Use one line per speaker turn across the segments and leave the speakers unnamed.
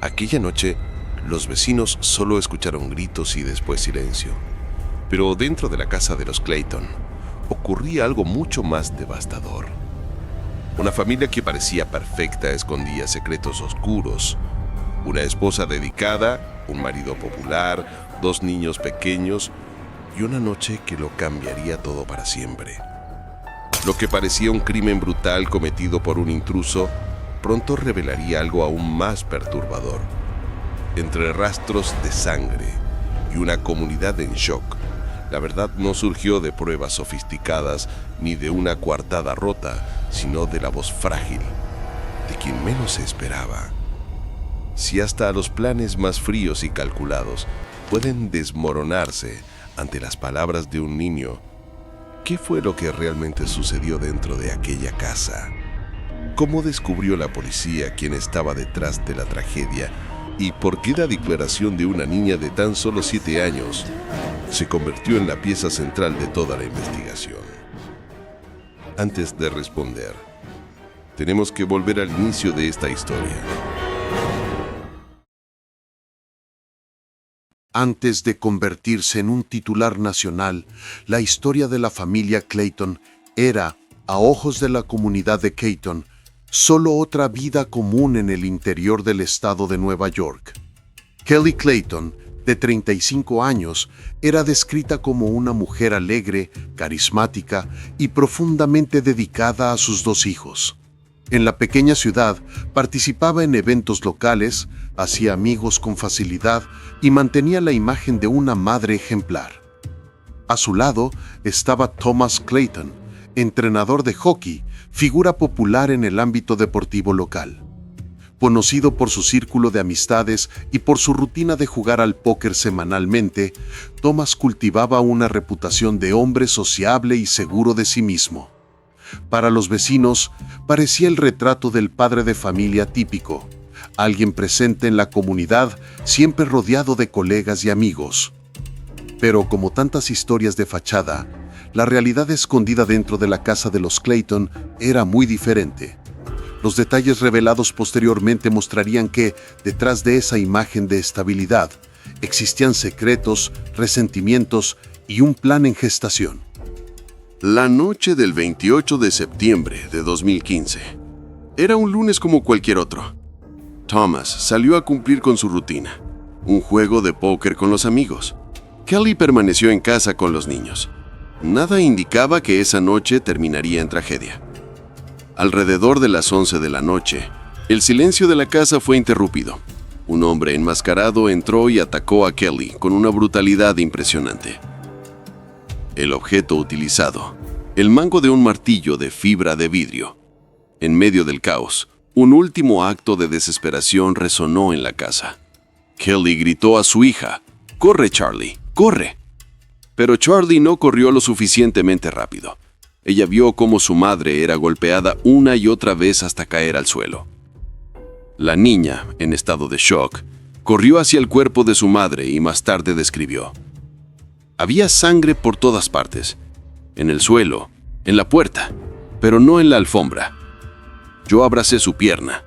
Aquella noche, los vecinos solo escucharon gritos y después silencio. Pero dentro de la casa de los Clayton ocurría algo mucho más devastador. Una familia que parecía perfecta escondía secretos oscuros. Una esposa dedicada, un marido popular, dos niños pequeños y una noche que lo cambiaría todo para siempre. Lo que parecía un crimen brutal cometido por un intruso pronto revelaría algo aún más perturbador. Entre rastros de sangre y una comunidad en shock, la verdad no surgió de pruebas sofisticadas ni de una coartada rota, sino de la voz frágil de quien menos se esperaba. Si hasta los planes más fríos y calculados pueden desmoronarse ante las palabras de un niño, ¿qué fue lo que realmente sucedió dentro de aquella casa? ¿Cómo descubrió la policía quién estaba detrás de la tragedia? ¿Y por qué la declaración de una niña de tan solo 7 años se convirtió en la pieza central de toda la investigación? Antes de responder, tenemos que volver al inicio de esta historia.
Antes de convertirse en un titular nacional, la historia de la familia Clayton era, a ojos de la comunidad de Caton, solo otra vida común en el interior del estado de Nueva York. Kelly Clayton, de 35 años, era descrita como una mujer alegre, carismática y profundamente dedicada a sus 2 hijos. En la pequeña ciudad, participaba en eventos locales, hacía amigos con facilidad y mantenía la imagen de una madre ejemplar. A su lado estaba Thomas Clayton, entrenador de hockey, figura popular en el ámbito deportivo local. Conocido por su círculo de amistades y por su rutina de jugar al póker semanalmente, Thomas cultivaba una reputación de hombre sociable y seguro de sí mismo. Para los vecinos, parecía el retrato del padre de familia típico, alguien presente en la comunidad, siempre rodeado de colegas y amigos. Pero como tantas historias de fachada, la realidad escondida dentro de la casa de los Clayton era muy diferente. Los detalles revelados posteriormente mostrarían que, detrás de esa imagen de estabilidad, existían secretos, resentimientos y un plan en gestación.
La noche del 28 de septiembre de 2015. Era un lunes como cualquier otro. Thomas salió a cumplir con su rutina, un juego de póker con los amigos. Kelly permaneció en casa con los niños. Nada indicaba que esa noche terminaría en tragedia. Alrededor de las 11 de la noche, el silencio de la casa fue interrumpido. Un hombre enmascarado entró y atacó a Kelly con una brutalidad impresionante. El objeto utilizado, el mango de un martillo de fibra de vidrio. En medio del caos, un último acto de desesperación resonó en la casa. Kelly gritó a su hija: «¡Corre, Charlie! ¡Corre!». Pero Charlie no corrió lo suficientemente rápido. Ella vio cómo su madre era golpeada una y otra vez hasta caer al suelo. La niña, en estado de shock, corrió hacia el cuerpo de su madre y más tarde describió: «Había sangre por todas partes, en el suelo, en la puerta, pero no en la alfombra. Yo abracé su pierna».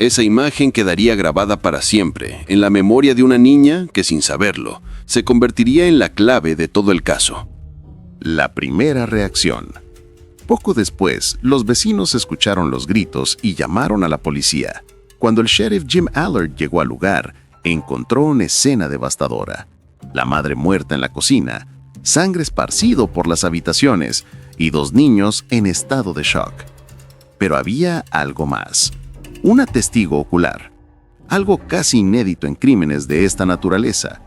Esa imagen quedaría grabada para siempre en la memoria de una niña que, sin saberlo, se convertiría en la clave de todo el caso.
La primera reacción. Poco después, los vecinos escucharon los gritos y llamaron a la policía. Cuando el sheriff Jim Allard llegó al lugar, encontró una escena devastadora. La madre muerta en la cocina, sangre esparcido por las habitaciones y 2 niños en estado de shock. Pero había algo más. Una testigo ocular. Algo casi inédito en crímenes de esta naturaleza.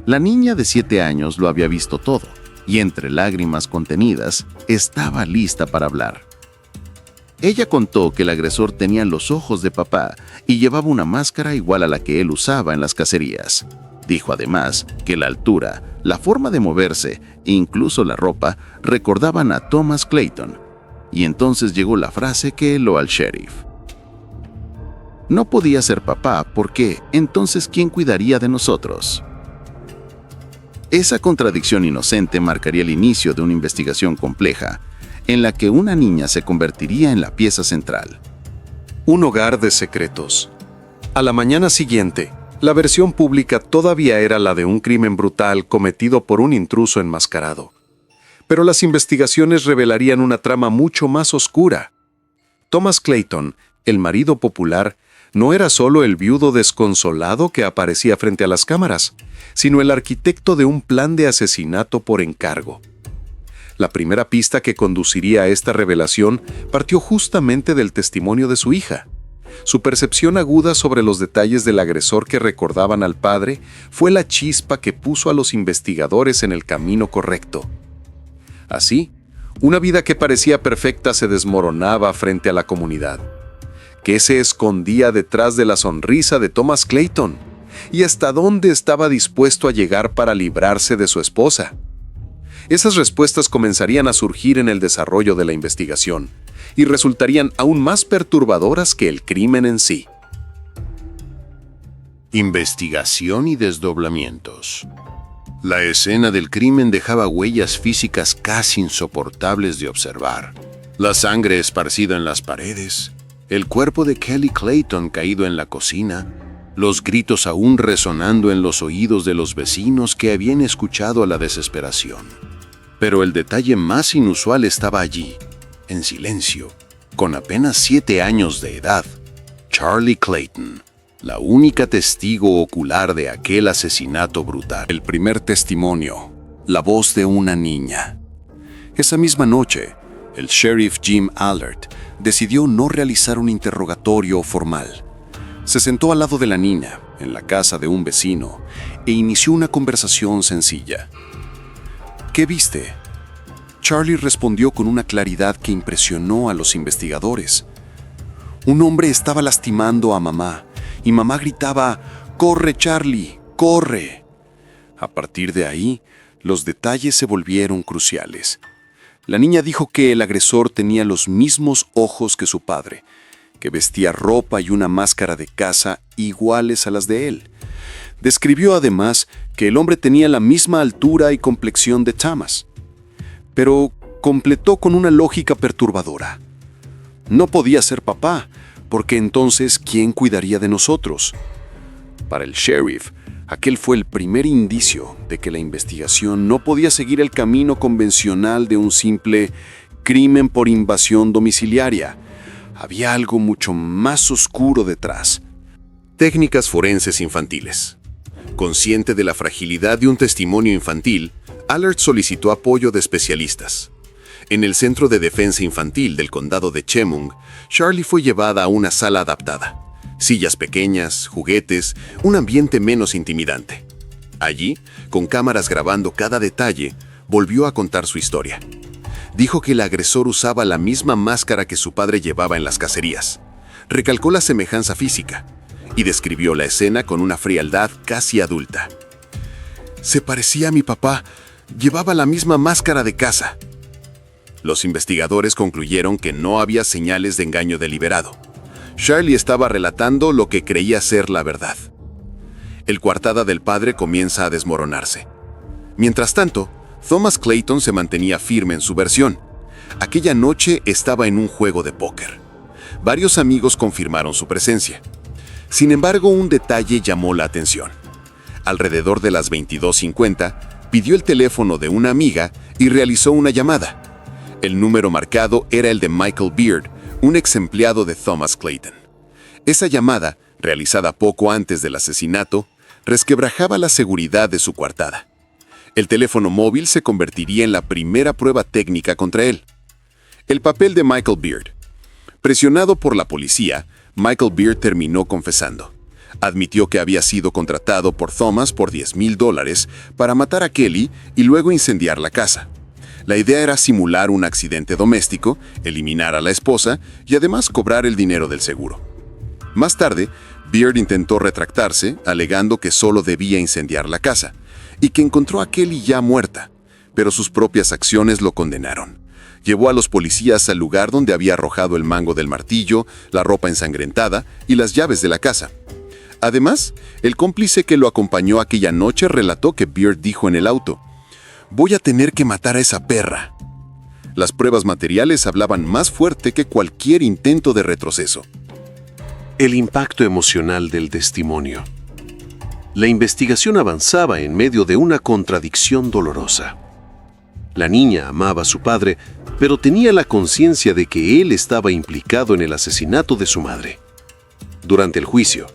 La niña de 7 años lo había visto todo, y entre lágrimas contenidas, estaba lista para hablar. Ella contó que el agresor tenía los ojos de papá y llevaba una máscara igual a la que él usaba en las cacerías. Dijo además que la altura, la forma de moverse e incluso la ropa recordaban a Thomas Clayton. Y entonces llegó la frase que heló al sheriff. No podía ser papá porque, entonces, ¿quién cuidaría de nosotros? Esa contradicción inocente marcaría el inicio de una investigación compleja, en la que una niña se convertiría en la pieza central.
Un hogar de secretos.
A la mañana siguiente, la versión pública todavía era la de un crimen brutal cometido por un intruso enmascarado. Pero las investigaciones revelarían una trama mucho más oscura. Thomas Clayton, el marido popular, no era solo el viudo desconsolado que aparecía frente a las cámaras, sino el arquitecto de un plan de asesinato por encargo. La primera pista que conduciría a esta revelación partió justamente del testimonio de su hija. Su percepción aguda sobre los detalles del agresor que recordaban al padre fue la chispa que puso a los investigadores en el camino correcto. Así, una vida que parecía perfecta se desmoronaba frente a la comunidad. ¿Qué se escondía detrás de la sonrisa de Thomas Clayton? ¿Y hasta dónde estaba dispuesto a llegar para librarse de su esposa? Esas respuestas comenzarían a surgir en el desarrollo de la investigación y resultarían aún más perturbadoras que el crimen en sí.
Investigación y desdoblamientos. La escena del crimen dejaba huellas físicas casi insoportables de observar. La sangre esparcida en las paredes, el cuerpo de Kelly Clayton caído en la cocina, los gritos aún resonando en los oídos de los vecinos que habían escuchado a la desesperación. Pero el detalle más inusual estaba allí, en silencio, con apenas 7 años de edad. Charlie Clayton, la única testigo ocular de aquel asesinato brutal.
El primer testimonio, la voz de una niña. Esa misma noche, el sheriff Jim Allard decidió no realizar un interrogatorio formal. Se sentó al lado de la niña, en la casa de un vecino, e inició una conversación sencilla. ¿Qué viste? Charlie respondió con una claridad que impresionó a los investigadores. Un hombre estaba lastimando a mamá, y mamá gritaba, «¡Corre, Charlie! ¡Corre!». A partir de ahí, los detalles se volvieron cruciales. La niña dijo que el agresor tenía los mismos ojos que su padre, que vestía ropa y una máscara de caza iguales a las de él. Describió además que el hombre tenía la misma altura y complexión de Thomas. Pero completó con una lógica perturbadora. No podía ser papá, porque entonces, ¿quién cuidaría de nosotros? Para el sheriff, aquel fue el primer indicio de que la investigación no podía seguir el camino convencional de un simple crimen por invasión domiciliaria. Había algo mucho más oscuro detrás.
Técnicas forenses infantiles. Consciente de la fragilidad de un testimonio infantil, Allard solicitó apoyo de especialistas. En el Centro de Defensa Infantil del Condado de Chemung, Charlie fue llevada a una sala adaptada. Sillas pequeñas, juguetes, un ambiente menos intimidante. Allí, con cámaras grabando cada detalle, volvió a contar su historia. Dijo que el agresor usaba la misma máscara que su padre llevaba en las cacerías. Recalcó la semejanza física y describió la escena con una frialdad casi adulta. «Se parecía a mi papá. Llevaba la misma máscara de caza». Los investigadores concluyeron que no había señales de engaño deliberado. Charlie estaba relatando lo que creía ser la verdad. El coartada del padre comienza a desmoronarse. Mientras tanto, Thomas Clayton se mantenía firme en su versión. Aquella noche estaba en un juego de póker. Varios amigos confirmaron su presencia. Sin embargo, un detalle llamó la atención. Alrededor de las 22:50, pidió el teléfono de una amiga y realizó una llamada. El número marcado era el de Michael Beard, un ex empleado de Thomas Clayton. Esa llamada, realizada poco antes del asesinato, resquebrajaba la seguridad de su coartada. El teléfono móvil se convertiría en la primera prueba técnica contra él. El papel de Michael Beard. Presionado por la policía, Michael Beard terminó confesando. Admitió que había sido contratado por Thomas por $10,000 para matar a Kelly y luego incendiar la casa. La idea era simular un accidente doméstico, eliminar a la esposa y además cobrar el dinero del seguro. Más tarde, Beard intentó retractarse, alegando que solo debía incendiar la casa y que encontró a Kelly ya muerta, pero sus propias acciones lo condenaron. Llevó a los policías al lugar donde había arrojado el mango del martillo, la ropa ensangrentada y las llaves de la casa. Además, el cómplice que lo acompañó aquella noche relató que Beard dijo en el auto: «Voy a tener que matar a esa perra». Las pruebas materiales hablaban más fuerte que cualquier intento de retroceso.
El impacto emocional del testimonio. La investigación avanzaba en medio de una contradicción dolorosa. La niña amaba a su padre, pero tenía la conciencia de que él estaba implicado en el asesinato de su madre. Durante el juicio,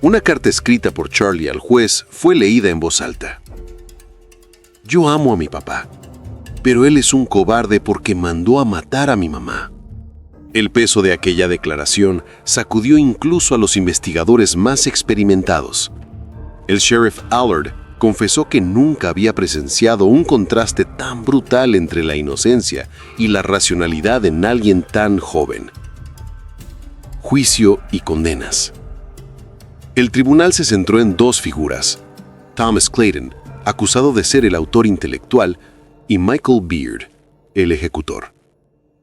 una carta escrita por Charlie al juez fue leída en voz alta. Yo amo a mi papá, pero él es un cobarde porque mandó a matar a mi mamá. El peso de aquella declaración sacudió incluso a los investigadores más experimentados. El sheriff Allard confesó que nunca había presenciado un contraste tan brutal entre la inocencia y la racionalidad en alguien tan joven. Juicio y condenas. El tribunal se centró en dos figuras: Thomas Clayton, acusado de ser el autor intelectual, y Michael Beard, el ejecutor.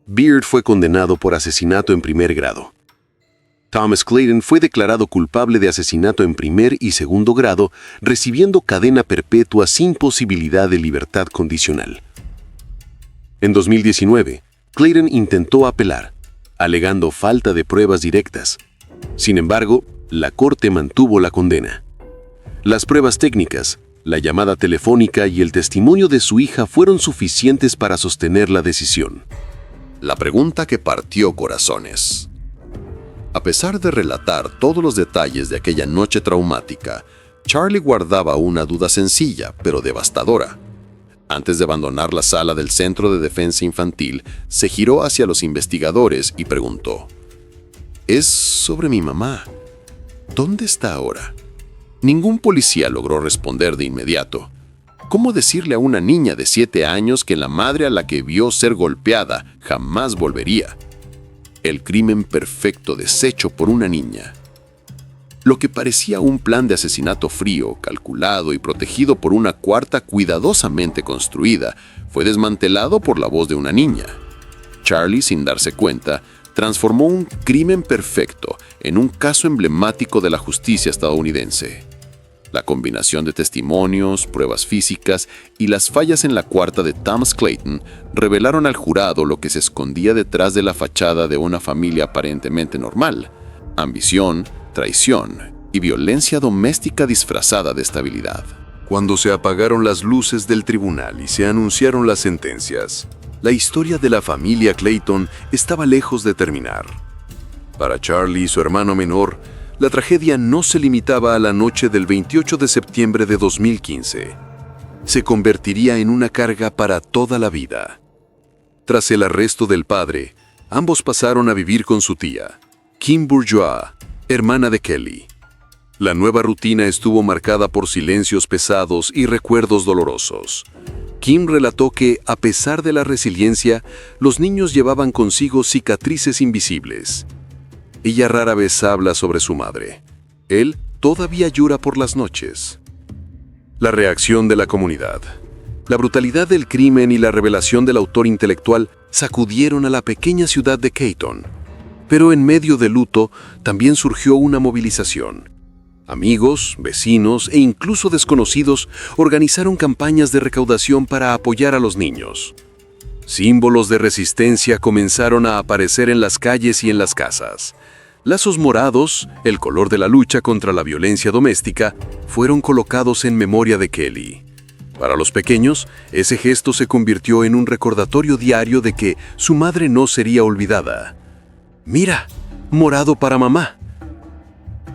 Beard fue condenado por asesinato en primer grado. Thomas Clayton fue declarado culpable de asesinato en primer y segundo grado, recibiendo cadena perpetua sin posibilidad de libertad condicional. En 2019, Clayton intentó apelar, alegando falta de pruebas directas. Sin embargo, la Corte mantuvo la condena. Las pruebas técnicas, la llamada telefónica y el testimonio de su hija fueron suficientes para sostener la decisión.
La pregunta que partió corazones. A pesar de relatar todos los detalles de aquella noche traumática, Charlie guardaba una duda sencilla, pero devastadora. Antes de abandonar la sala del Centro de Defensa Infantil, se giró hacia los investigadores y preguntó: «Es sobre mi mamá. ¿Dónde está ahora?». Ningún policía logró responder de inmediato. ¿Cómo decirle a una niña de 7 años que la madre a la que vio ser golpeada jamás volvería? El crimen perfecto deshecho por una niña. Lo que parecía un plan de asesinato frío, calculado y protegido por una coarta cuidadosamente construida, fue desmantelado por la voz de una niña. Charlie, sin darse cuenta, transformó un crimen perfecto en un caso emblemático de la justicia estadounidense. La combinación de testimonios, pruebas físicas y las fallas en la coarta de Thomas Clayton revelaron al jurado lo que se escondía detrás de la fachada de una familia aparentemente normal: ambición, traición y violencia doméstica disfrazada de estabilidad.
Cuando se apagaron las luces del tribunal y se anunciaron las sentencias, la historia de la familia Clayton estaba lejos de terminar. Para Charlie y su hermano menor, la tragedia no se limitaba a la noche del 28 de septiembre de 2015. Se convertiría en una carga para toda la vida. Tras el arresto del padre, ambos pasaron a vivir con su tía, Kim Bourgeois, hermana de Kelly. La nueva rutina estuvo marcada por silencios pesados y recuerdos dolorosos. Kim relató que, a pesar de la resiliencia, los niños llevaban consigo cicatrices invisibles. Ella rara vez habla sobre su madre. Él todavía llora por las noches. La reacción de la comunidad. La brutalidad del crimen y la revelación del autor intelectual sacudieron a la pequeña ciudad de Clayton. Pero en medio del luto también surgió una movilización. Amigos, vecinos e incluso desconocidos organizaron campañas de recaudación para apoyar a los niños. Símbolos de resistencia comenzaron a aparecer en las calles y en las casas. Lazos morados, el color de la lucha contra la violencia doméstica, fueron colocados en memoria de Kelly. Para los pequeños, ese gesto se convirtió en un recordatorio diario de que su madre no sería olvidada. «Mira, morado para mamá».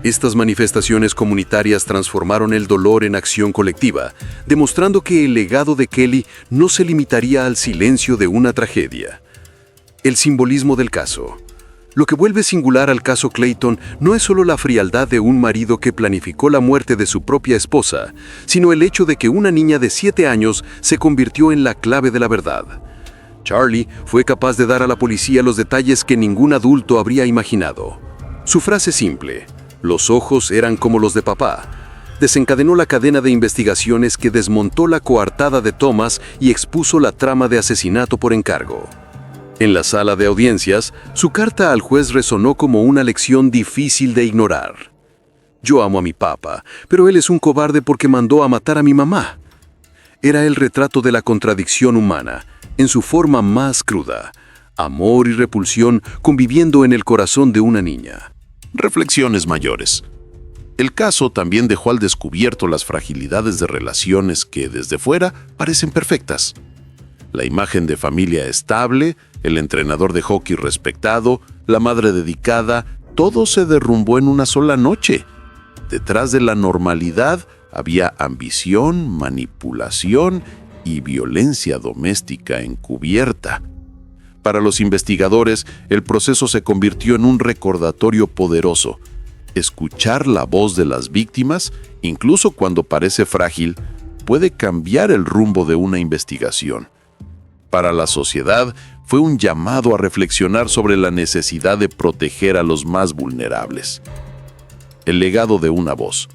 Estas manifestaciones comunitarias transformaron el dolor en acción colectiva, demostrando que el legado de Kelly no se limitaría al silencio de una tragedia. El simbolismo del caso. Lo que vuelve singular al caso Clayton no es solo la frialdad de un marido que planificó la muerte de su propia esposa, sino el hecho de que una niña de 7 años se convirtió en la clave de la verdad. Charlie fue capaz de dar a la policía los detalles que ningún adulto habría imaginado. Su frase simple: «Los ojos eran como los de papá», desencadenó la cadena de investigaciones que desmontó la coartada de Thomas y expuso la trama de asesinato por encargo. En la sala de audiencias, su carta al juez resonó como una lección difícil de ignorar. «Yo amo a mi papá, pero él es un cobarde porque mandó a matar a mi mamá». Era el retrato de la contradicción humana, en su forma más cruda: amor y repulsión conviviendo en el corazón de una niña.
reflexiones mayores. El caso también dejó al descubierto las fragilidades de relaciones que desde fuera parecen perfectas. La imagen de familia estable, el entrenador de hockey respetado, la madre dedicada, todo se derrumbó en una sola noche. Detrás de la normalidad había ambición, manipulación y violencia doméstica encubierta. Para los investigadores, el proceso se convirtió en un recordatorio poderoso. Escuchar la voz de las víctimas, incluso cuando parece frágil, puede cambiar el rumbo de una investigación. Para la sociedad, fue un llamado a reflexionar sobre la necesidad de proteger a los más vulnerables. El legado de una voz.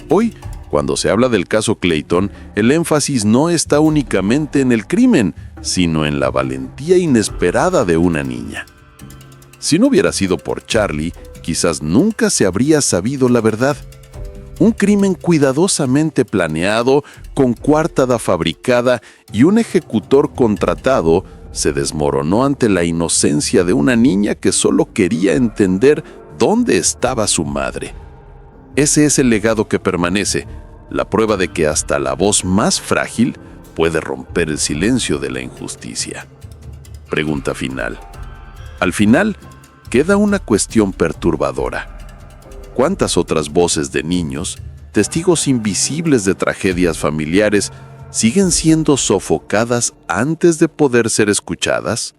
Hoy, cuando se habla del caso Clayton, el énfasis no está únicamente en el crimen, sino en la valentía inesperada de una niña. Si no hubiera sido por Charlie, quizás nunca se habría sabido la verdad. Un crimen cuidadosamente planeado, con coartada fabricada y un ejecutor contratado, se desmoronó ante la inocencia de una niña que solo quería entender dónde estaba su madre. Ese es el legado que permanece, la prueba de que hasta la voz más frágil puede romper el silencio de la injusticia. Pregunta final. Al final, queda una cuestión perturbadora. ¿Cuántas otras voces de niños, testigos invisibles de tragedias familiares, siguen siendo sofocadas antes de poder ser escuchadas?